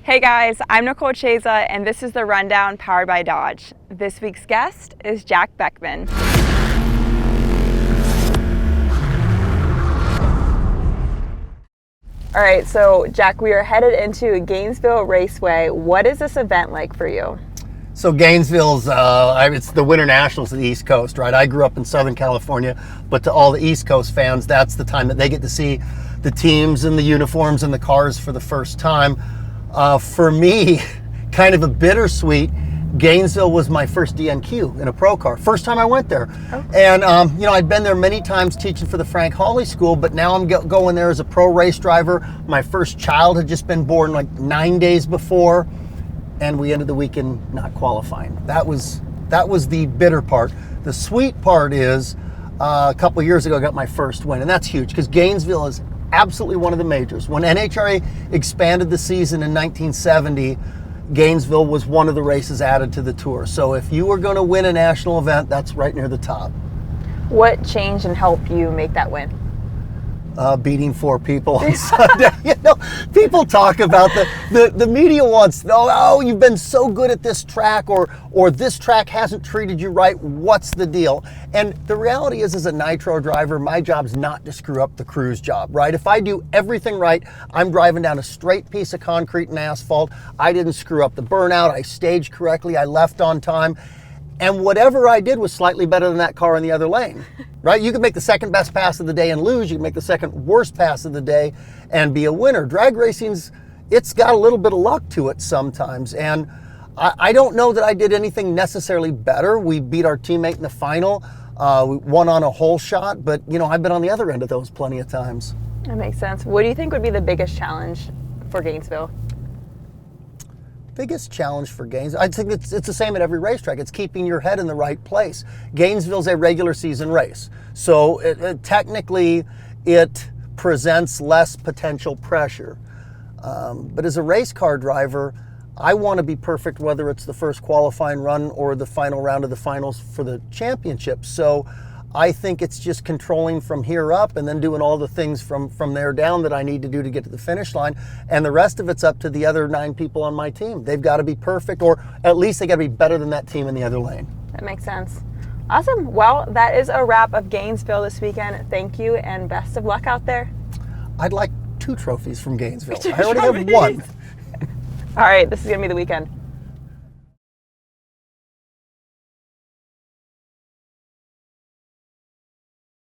Hey guys, I'm Nicole Cheza, and this is the Rundown powered by Dodge. This week's guest is Jack Beckman. All right, so Jack, we are headed into Gainesville Raceway. What is this event like for you? So Gainesville's, it's the Winter Nationals of the East Coast, right? I grew up in Southern California, but to all the East Coast fans, that's the time that they get to see the teams and the uniforms and the cars for the first time. For me, kind of a bittersweet, Gainesville was my first DNQ in a pro car. First time I went there. Oh. And, I'd been there many times teaching for the Frank Hawley School, but now I'm going there as a pro race driver. My first child had just been born like 9 days before, and we ended the weekend not qualifying. That was the bitter part. The sweet part is a couple years ago I got my first win, and that's huge because Gainesville is absolutely one of the majors. When NHRA expanded the season in 1970, Gainesville was one of the races added to the tour. So if you were going to win a national event, that's right near the top. What changed and helped you make that win? Beating 4 people on Sunday. People talk about the media wants, oh, you've been so good at this track, or this track hasn't treated you right. What's the deal? And the reality is, as a nitro driver, my job's not to screw up the crew's job, right? If I do everything right, I'm driving down a straight piece of concrete and asphalt. I didn't screw up the burnout. I staged correctly. I left on time. And whatever I did was slightly better than that car in the other lane, right? You can make the second best pass of the day and lose. You can make the second worst pass of the day and be a winner. Drag racing's, it's got a little bit of luck to it sometimes. And I don't know that I did anything necessarily better. We beat our teammate in the final. We won on a hole shot, but I've been on the other end of those plenty of times. That makes sense. What do you think would be the biggest challenge for Gainesville? Biggest challenge for Gainesville, I think it's the same at every racetrack. It's keeping your head in the right place. Gainesville's a regular season race, so technically it presents less potential pressure. But as a race car driver, I want to be perfect, whether it's the first qualifying run or the final round of the finals for the championship. So I think it's just controlling from here up and then doing all the things from there down that I need to do to get to the finish line. And the rest of it's up to the other 9 people on my team. They've got to be perfect, or at least they got to be better than that team in the other lane. That makes sense. Awesome. Well, that is a wrap of Gainesville this weekend. Thank you and best of luck out there. I'd like 2 trophies from Gainesville. I already have 1. All right, this is going to be the weekend.